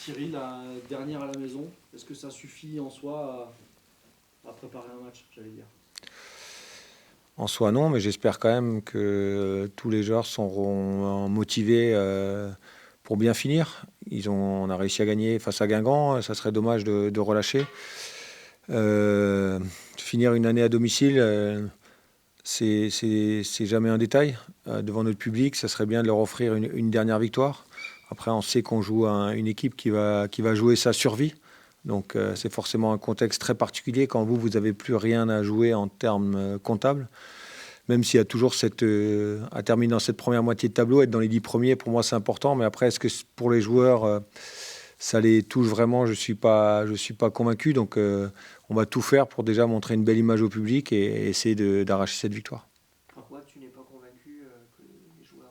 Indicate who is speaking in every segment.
Speaker 1: Thierry, la dernière à la maison, est-ce que ça suffit en soi à préparer un match, j'allais dire?
Speaker 2: En soi, non, mais j'espère quand même que tous les joueurs seront motivés pour bien finir. On a réussi à gagner face à Guingamp, ça serait dommage de relâcher. Euh, Finir une année à domicile, c'est jamais un détail. Devant notre public, ça serait bien de leur offrir une dernière victoire. Après, on sait qu'on joue à une équipe qui va jouer sa survie. Donc, c'est forcément un contexte très particulier quand vous n'avez plus rien à jouer en termes comptables. Même s'il y a toujours à terminer dans cette première moitié de tableau, être dans les 10 premiers, pour moi, c'est important. Mais après, est-ce que pour les joueurs, ça les touche vraiment? Je suis pas convaincu. Donc, on va tout faire pour déjà montrer une belle image au public et essayer d'arracher cette victoire.
Speaker 1: Pourquoi tu n'es pas convaincu que les joueurs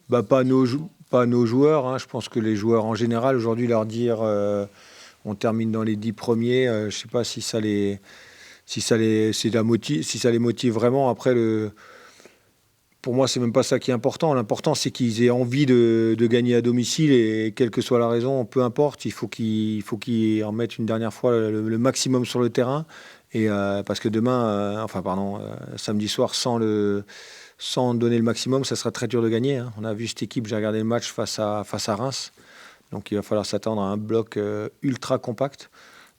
Speaker 2: Bah,
Speaker 1: physiquement.
Speaker 2: pas nos joueurs, hein. Je pense que les joueurs en général, aujourd'hui, leur dire on termine dans les 10 premiers, je ne sais pas si ça les motive vraiment. Après, pour moi, c'est même pas ça qui est important. L'important, c'est qu'ils aient envie de gagner à domicile et quelle que soit la raison, peu importe, il faut qu'ils en mettent une dernière fois le maximum sur le terrain. Et parce que demain, samedi soir, sans donner le maximum, ça sera très dur de gagner, hein. On a vu cette équipe, j'ai regardé le match face à Reims. Donc il va falloir s'attendre à un bloc ultra compact.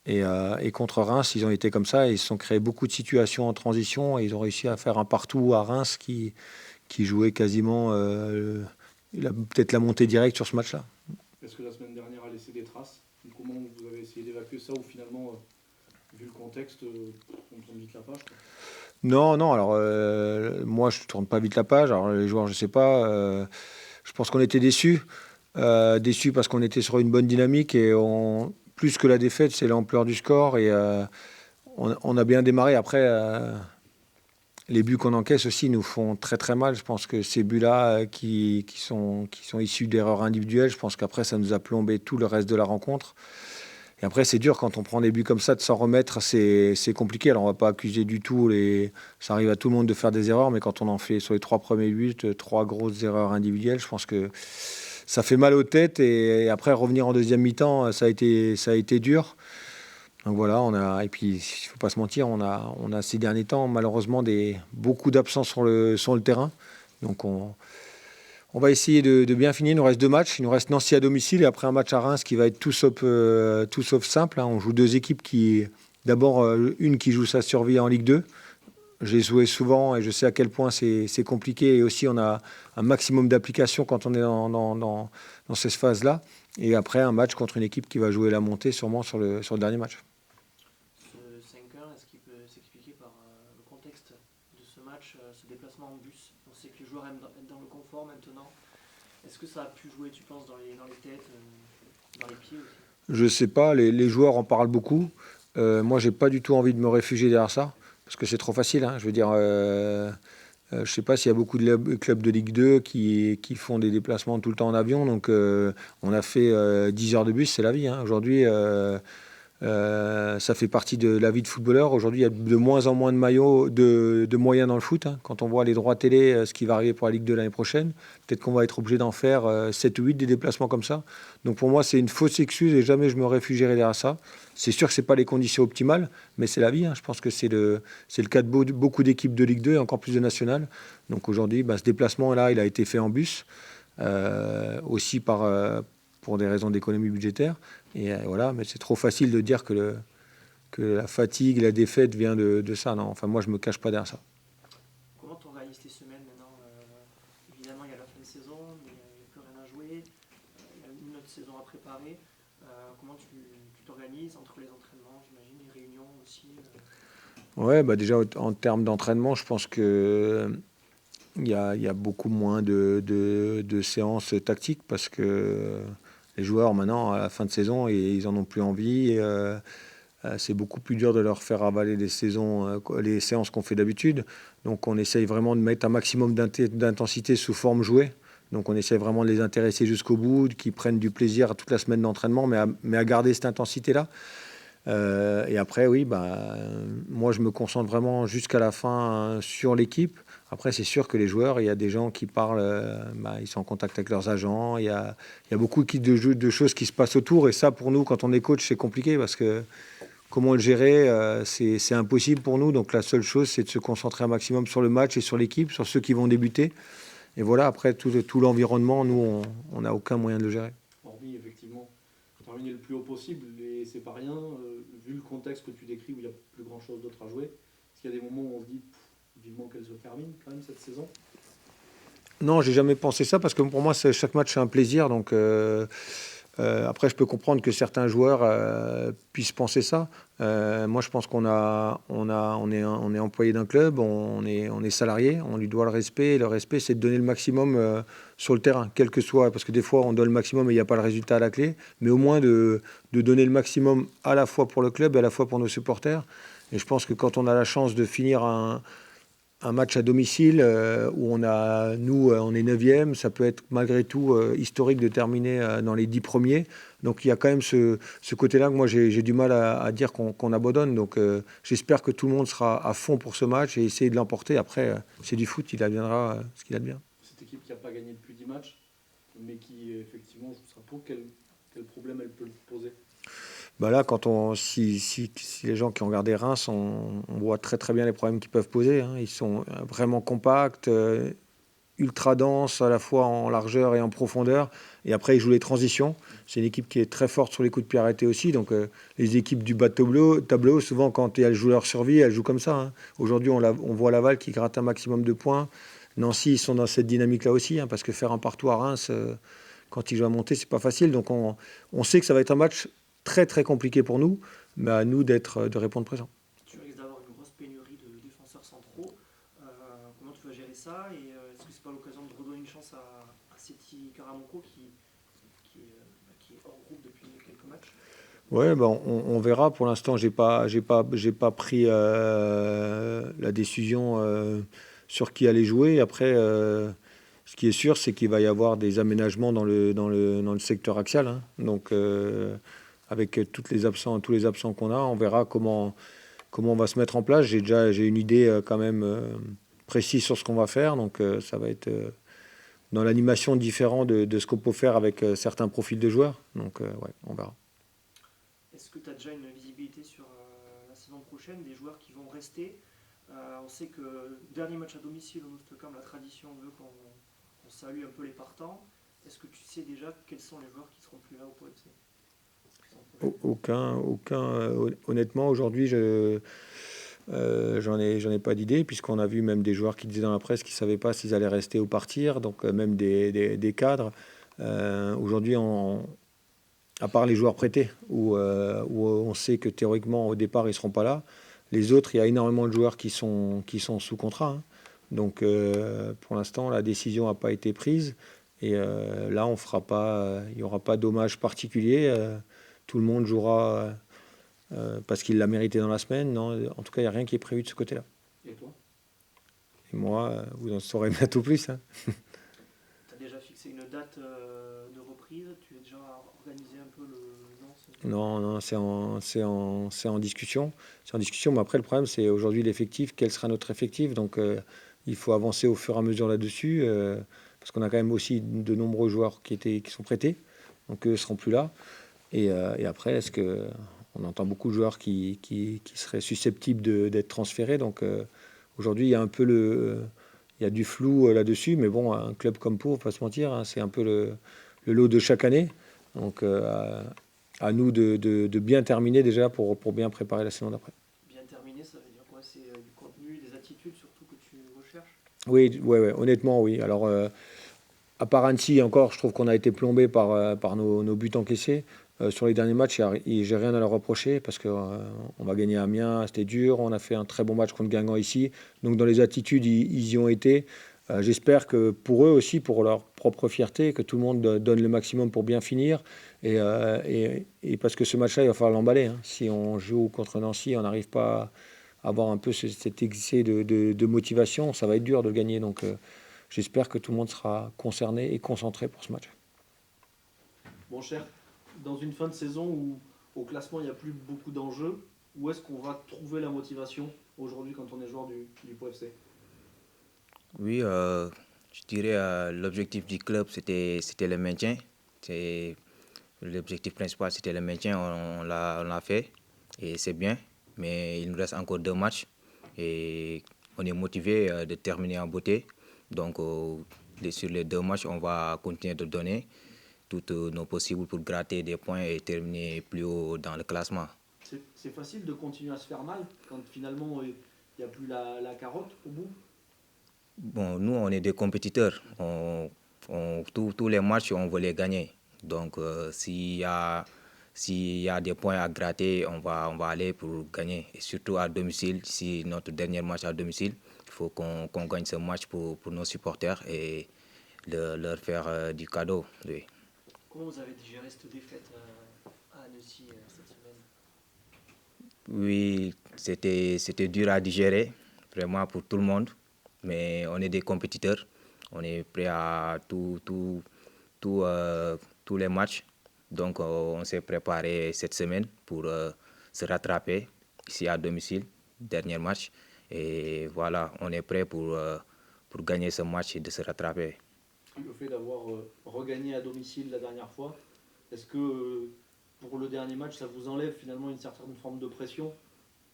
Speaker 2: Et contre Reims, ils ont été comme ça. Et ils se sont créés beaucoup de situations en transition. Et ils ont réussi à faire un partout à Reims qui jouait quasiment peut-être la montée directe sur ce match-là.
Speaker 1: Est-ce que la semaine dernière a laissé des traces? Comment vous avez essayé d'évacuer ça ou finalement, vu le contexte, on tourne vite la page, quoi?
Speaker 2: Non, non, alors moi je ne tourne pas vite la page. Alors les joueurs, je ne sais pas. Je pense qu'on était déçus. Déçus parce qu'on était sur une bonne dynamique et plus que la défaite, c'est l'ampleur du score. Et on a bien démarré. Après, les buts qu'on encaisse aussi nous font très très mal. Je pense que ces buts-là qui sont issus d'erreurs individuelles, je pense qu'après ça nous a plombé tout le reste de la rencontre. Et après c'est dur quand on prend des buts comme ça de s'en remettre, c'est compliqué. Alors on va pas accuser du tout ça arrive à tout le monde de faire des erreurs, mais quand on en fait sur les 3 premiers buts, 3 grosses erreurs individuelles, je pense que ça fait mal aux têtes. Et après revenir en deuxième mi-temps, ça a été dur. Donc voilà, et puis il ne faut pas se mentir, on a ces derniers temps malheureusement beaucoup d'absents sur le terrain. Donc on va essayer de bien finir. Il nous reste 2 matchs. Il nous reste Nancy à domicile et après un match à Reims qui va être tout sauf simple, hein. On joue 2 équipes d'abord une qui joue sa survie en Ligue 2. J'ai joué souvent et je sais à quel point c'est compliqué. Et aussi on a un maximum d'application quand on est dans cette phase-là. Et après un match contre une équipe qui va jouer la montée sûrement sur le dernier match.
Speaker 1: Ce 5-1, est-ce qu'il peut s'expliquer par le contexte de ce match, ce déplacement en bus? On sait que les joueurs aiment être dans le confort maintenant. Est-ce que ça a pu jouer, tu penses, dans les têtes, dans les pieds aussi?
Speaker 2: Je sais pas, les joueurs en parlent beaucoup. Moi, j'ai pas du tout envie de me réfugier derrière ça, parce que c'est trop facile, hein. Je veux dire, je sais pas s'il y a beaucoup de clubs de Ligue 2 qui font des déplacements tout le temps en avion. Donc, on a fait 10 heures de bus, c'est la vie, hein. Aujourd'hui, ça fait partie de la vie de footballeur. Aujourd'hui, il y a de moins en moins de maillots, de moyens dans le foot, hein. Quand on voit les droits télé, ce qui va arriver pour la Ligue 2 l'année prochaine, peut-être qu'on va être obligé d'en faire 7 ou 8 des déplacements comme ça. Donc pour moi, c'est une fausse excuse et jamais je me réfugierai derrière ça. C'est sûr que ce n'est pas les conditions optimales, mais c'est la vie, hein. Je pense que c'est le cas de beaucoup d'équipes de Ligue 2 et encore plus de nationales. Donc aujourd'hui, ce déplacement-là, il a été fait en bus, aussi pour des raisons d'économie budgétaire. Et voilà, mais c'est trop facile de dire que la fatigue, la défaite vient de ça. Non, enfin, moi, je me cache pas derrière ça.
Speaker 1: Comment tu organises tes semaines maintenant? Évidemment, il y a la fin de saison, mais il n'y a plus rien à jouer. Il y a une autre saison à préparer. Comment tu t'organises entre les entraînements, j'imagine, les réunions aussi?
Speaker 2: Ouais, déjà, en termes d'entraînement, je pense que il y a beaucoup moins de séances tactiques parce que les joueurs, maintenant, à la fin de saison, ils en ont plus envie. C'est beaucoup plus dur de leur faire avaler les séances qu'on fait d'habitude. Donc on essaye vraiment de mettre un maximum d'intensité sous forme jouée. Donc on essaye vraiment de les intéresser jusqu'au bout, qu'ils prennent du plaisir toute la semaine d'entraînement, mais à garder cette intensité-là. Et après, oui, moi je me concentre vraiment jusqu'à la fin sur l'équipe. Après, c'est sûr que les joueurs, il y a des gens qui parlent, ils sont en contact avec leurs agents, il y a beaucoup de choses qui se passent autour. Et ça, pour nous, quand on est coach, c'est compliqué parce que comment le gérer, c'est impossible pour nous. Donc la seule chose, c'est de se concentrer un maximum sur le match et sur l'équipe, sur ceux qui vont débuter. Et voilà, après, tout l'environnement, nous, on n'a aucun moyen de le gérer.
Speaker 3: Hormis, effectivement, terminer le plus haut possible, et c'est pas rien, vu le contexte que tu décris où il n'y a plus grand-chose d'autre à jouer. Est-ce qu'il y a des moments où on se dit, vivement qu'elle se termine quand même cette saison?
Speaker 2: Non, j'ai jamais pensé ça parce que pour moi, chaque match, c'est un plaisir. Donc après, je peux comprendre que certains joueurs puissent penser ça. Moi, je pense on est employé d'un club, on est salarié, on lui doit le respect. Et le respect, c'est de donner le maximum sur le terrain, quel que soit. Parce que des fois, on donne le maximum et il n'y a pas le résultat à la clé. Mais au moins de donner le maximum à la fois pour le club et à la fois pour nos supporters. Et je pense que quand on a la chance de finir un match à domicile où on est 9e, ça peut être malgré tout historique de terminer dans les 10 premiers. Donc il y a quand même ce côté-là que moi j'ai du mal à dire qu'on abandonne. Donc j'espère que tout le monde sera à fond pour ce match et essayer de l'emporter. Après, c'est du foot, il adviendra ce qu'il advient.
Speaker 3: Cette équipe qui n'a pas gagné depuis 10 matchs, mais qui effectivement joue sa peau, quel problème elle peut poser?
Speaker 2: Là, si les gens qui ont regardé Reims, on voit très très bien les problèmes qu'ils peuvent poser. Hein. Ils sont vraiment compacts, ultra denses à la fois en largeur et en profondeur. Et après, ils jouent les transitions. C'est une équipe qui est très forte sur les coups de pied arrêtés aussi. Donc, les équipes du bas de tableau, souvent, quand elles jouent leur survie, elles jouent comme ça. Hein. Aujourd'hui, on voit Laval qui gratte un maximum de points. Nancy, ils sont dans cette dynamique-là aussi, hein, parce que faire un partout à Reims, quand ils jouent à monter, c'est pas facile. Donc, on sait que ça va être un match très très compliqué pour nous, mais à nous de répondre présent.
Speaker 1: Tu risques d'avoir une grosse pénurie de défenseurs centraux. Comment tu vas gérer ça et est-ce que c'est pas l'occasion de redonner une chance à Seti Karamoko qui est hors groupe depuis quelques matchs?
Speaker 2: Ouais, on verra. Pour l'instant, j'ai pas pris la décision sur qui allait jouer. Après, ce qui est sûr, c'est qu'il va y avoir des aménagements dans le secteur axial. Hein. Donc avec tous les absents qu'on a, on verra comment on va se mettre en place. J'ai une idée quand même précise sur ce qu'on va faire. Donc ça va être dans l'animation différent de ce qu'on peut faire avec certains profils de joueurs. Donc ouais, on verra.
Speaker 1: Est-ce que tu as déjà une visibilité sur la saison prochaine des joueurs qui vont rester? On sait que dernier match à domicile au Mostocam, la tradition veut qu'on salue un peu les partants. Est-ce que tu sais déjà quels sont les joueurs qui seront plus là au Pôle FC?
Speaker 2: Aucun. Honnêtement, aujourd'hui, j'en ai pas d'idée, puisqu'on a vu même des joueurs qui disaient dans la presse qu'ils ne savaient pas s'ils allaient rester ou partir, donc même des cadres. Aujourd'hui, à part les joueurs prêtés, où on sait que théoriquement, au départ, ils ne seront pas là, les autres, il y a énormément de joueurs qui sont sous contrat. Hein. Donc, pour l'instant, la décision n'a pas été prise. Et là, il n'y aura pas d'hommage particulier. Tout le monde jouera parce qu'il l'a mérité dans la semaine. Non, en tout cas, il n'y a rien qui est prévu de ce côté-là.
Speaker 3: Et toi?
Speaker 2: Et moi, vous en saurez bientôt plus. Hein.
Speaker 1: Tu as déjà fixé une date de reprise? Tu as déjà organisé un peu le...
Speaker 2: Non, c'est en discussion. C'est en discussion, mais après, le problème, c'est aujourd'hui l'effectif. Quel sera notre effectif? Donc, il faut avancer au fur et à mesure là-dessus, parce qu'on a quand même aussi de nombreux joueurs qui sont prêtés. Donc, eux ne seront plus là. Et après, on entend beaucoup de joueurs qui seraient susceptibles d'être transférés. Donc aujourd'hui, il y a un peu il y a du flou là-dessus. Mais bon, un club comme Pau, faut pas se mentir, hein, c'est un peu le lot de chaque année. Donc à nous de bien terminer déjà pour bien préparer la saison d'après.
Speaker 1: Bien terminé, ça veut dire quoi? C'est du contenu, des attitudes surtout que tu recherches?
Speaker 2: Oui, ouais, honnêtement, oui. Alors, à part Annecy, encore, je trouve qu'on a été plombé par nos buts encaissés. Sur les derniers matchs, j'ai rien à leur reprocher parce qu'on va gagner à Amiens, c'était dur. On a fait un très bon match contre Guingamp ici. Donc, dans les attitudes, ils y ont été. J'espère que pour eux aussi, pour leur propre fierté, que tout le monde donne le maximum pour bien finir. Et parce que ce match-là, il va falloir l'emballer. Hein. Si on joue contre Nancy, on n'arrive pas à avoir un peu cet excès de motivation, ça va être dur de le gagner. Donc, j'espère que tout le monde sera concerné et concentré pour ce match.
Speaker 3: Bon, cher, dans une fin de saison où au classement il n'y a plus beaucoup d'enjeux, où est-ce qu'on va trouver la motivation aujourd'hui quand on est joueur du Pau FC?
Speaker 4: Oui, je dirais l'objectif du club, c'était le maintien. L'objectif principal, c'était le maintien. On l'a fait et c'est bien. Mais il nous reste encore 2 matchs et on est motivé de terminer en beauté. Donc, sur les 2 matchs, on va continuer de donner tout nos possibles pour gratter des points et terminer plus haut dans le classement.
Speaker 3: C'est facile de continuer à se faire mal quand finalement il n'y a plus la carotte au bout.
Speaker 4: Bon, nous, on est des compétiteurs. Tous les matchs, on veut les gagner. Donc, s'il y a des points à gratter, on va aller pour gagner. Et surtout à domicile, si notre dernier match à domicile, il faut qu'on gagne ce match pour nos supporters et leur faire du cadeau. Oui.
Speaker 1: Comment vous avez digéré cette défaite à Annecy cette semaine?
Speaker 4: Oui, c'était dur à digérer, vraiment pour tout le monde. Mais on est des compétiteurs. On est prêt à tous les matchs. Donc, on s'est préparé cette semaine pour se rattraper ici à domicile, dernier match. Et voilà, on est prêt pour gagner ce match et de se rattraper.
Speaker 3: Le fait d'avoir regagné à domicile la dernière fois, est-ce que pour le dernier match, ça vous enlève finalement une certaine forme de pression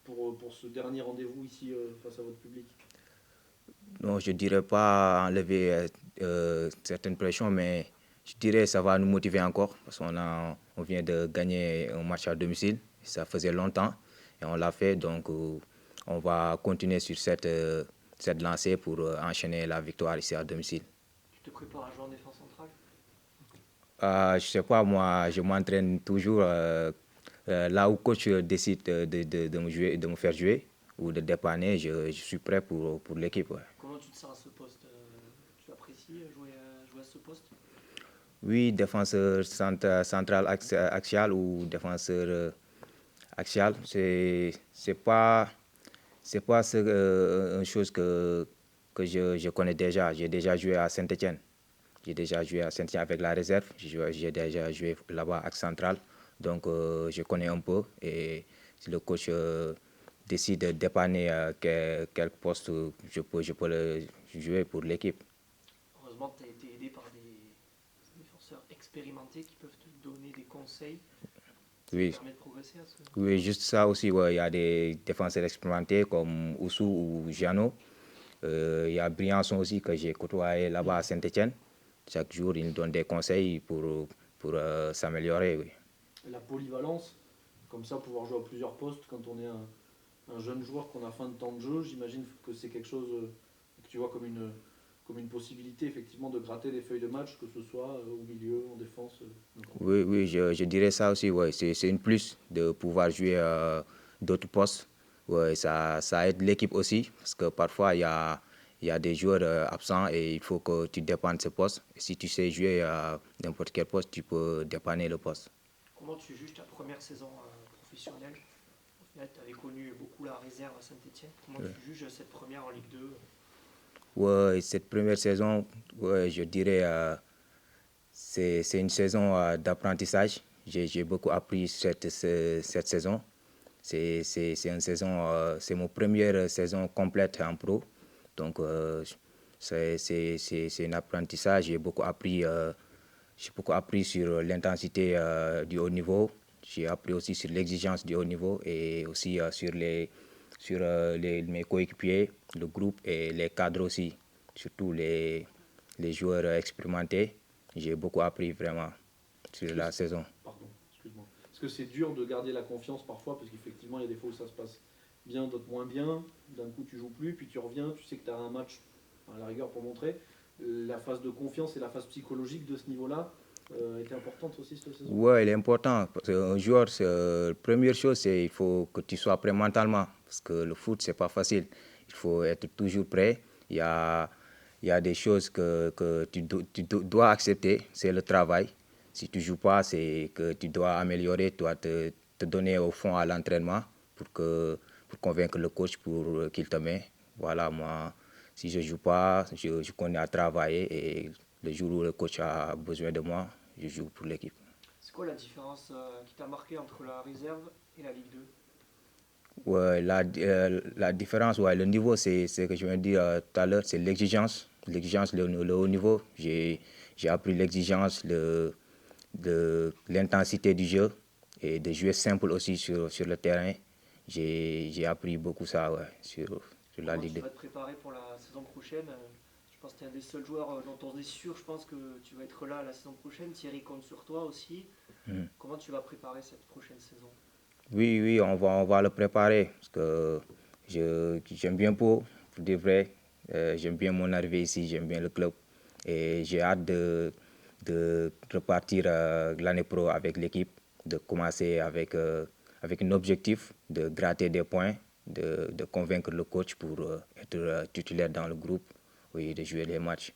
Speaker 3: pour ce dernier rendez-vous ici face à votre public?
Speaker 4: Non, je ne dirais pas enlever certaines pressions, mais je dirais que ça va nous motiver encore parce on vient de gagner un match à domicile. Ça faisait longtemps et on l'a fait. Donc, on va continuer sur cette lancée pour enchaîner la victoire ici à domicile.
Speaker 1: Tu te prépares à jouer en défense centrale?
Speaker 4: Je ne sais pas, moi, je m'entraîne toujours là où le coach décide de me faire jouer ou de dépanner. Je suis prêt pour l'équipe. Ouais.
Speaker 1: Comment tu te sens à ce poste? Tu apprécies jouer à ce poste?
Speaker 4: Oui, défenseur central axial ou défenseur axial, c'est pas une chose que je connais déjà. J'ai déjà joué à Saint-Étienne. J'ai déjà joué à Saint-Étienne avec la réserve. J'ai déjà joué là-bas axe central. Donc, je connais un peu. Et si le coach décide de dépanner quel poste je peux le jouer pour l'équipe.
Speaker 1: Heureusement, tu as été aidé par des défenseurs expérimentés qui peuvent te donner des conseils. Ça
Speaker 4: Oui.
Speaker 1: te permet de progresser à ce moment.
Speaker 4: Oui, juste ça aussi, ouais, il y a des défenseurs expérimentés comme Oussou ou Giano. Il y a Briançon aussi que j'ai côtoyé là-bas à Saint-Étienne. Chaque jour, il nous donne des conseils pour s'améliorer. Oui.
Speaker 3: La polyvalence, comme ça, pouvoir jouer à plusieurs postes quand on est un jeune joueur qu'on a fin de temps de jeu, j'imagine que c'est quelque chose que tu vois comme une possibilité effectivement de gratter des feuilles de match, que ce soit au milieu, en défense.
Speaker 4: Oui, oui, je dirais ça aussi. Ouais. C'est une plus de pouvoir jouer d'autres postes. Ouais, ça aide l'équipe aussi parce que parfois il y a des joueurs absents et il faut que tu dépannes ce poste. Et si tu sais jouer à n'importe quel poste, tu peux dépanner le poste.
Speaker 1: Comment tu juges ta première saison professionnelle? Au final, tu avais connu beaucoup la réserve à Saint-Étienne. Comment tu juges cette première en Ligue 2?
Speaker 4: Ouais, cette première saison, ouais, je dirais c'est une saison d'apprentissage. J'ai beaucoup appris cette saison. C'est une saison, c'est mon première saison complète en pro. Donc, c'est un apprentissage. J'ai beaucoup appris sur l'intensité du haut niveau. J'ai appris aussi sur l'exigence du haut niveau et aussi sur mes coéquipiers, le groupe et les cadres aussi, surtout les joueurs expérimentés. J'ai beaucoup appris vraiment sur la saison.
Speaker 3: Pardon, excuse-moi. Est-ce que c'est dur de garder la confiance parfois? Parce qu'effectivement, il y a des fois où ça se passe bien, d'autres moins bien. D'un coup, tu joues plus, puis tu reviens, tu sais que tu as un match à la rigueur pour montrer. La phase de confiance et la phase psychologique de ce niveau-là était importante aussi cette saison?
Speaker 4: Oui, il est important. Parce qu'un joueur, la première chose, c'est qu'il faut que tu sois prêt mentalement. Parce que le foot, c'est pas facile. Il faut être toujours prêt. Il y a des choses que tu dois accepter. C'est le travail. Si tu ne joues pas, c'est que tu dois améliorer, tu dois te donner au fond à l'entraînement pour convaincre le coach pour qu'il te mette. Voilà, moi, si je ne joue pas, je connais à travailler et le jour où le coach a besoin de moi, je joue pour l'équipe.
Speaker 1: C'est quoi la différence qui t'a marqué entre la réserve et la Ligue 2?
Speaker 4: Ouais, la différence, ouais, le niveau, c'est ce que je viens de dire tout à l'heure, c'est l'exigence. L'exigence, le haut niveau. J'ai appris l'exigence, l'intensité du jeu et de jouer simple aussi sur le terrain. J'ai appris beaucoup ça, ouais, sur la
Speaker 1: Comment
Speaker 4: Ligue
Speaker 1: tu
Speaker 4: 2.
Speaker 1: vas te préparer pour la saison prochaine? Je pense que tu es un des seuls joueurs dont on est sûr, je pense que tu vas être là la saison prochaine. Thierry compte sur toi aussi. Comment tu vas préparer cette prochaine saison?
Speaker 4: Oui, oui, on va le préparer parce que j'aime bien pour de vrai. J'aime bien mon arrivée ici, j'aime bien le club. Et j'ai hâte de repartir l'année pro avec l'équipe, de commencer avec un objectif de gratter des points, de convaincre le coach pour être titulaire dans le groupe, oui, de jouer les matchs.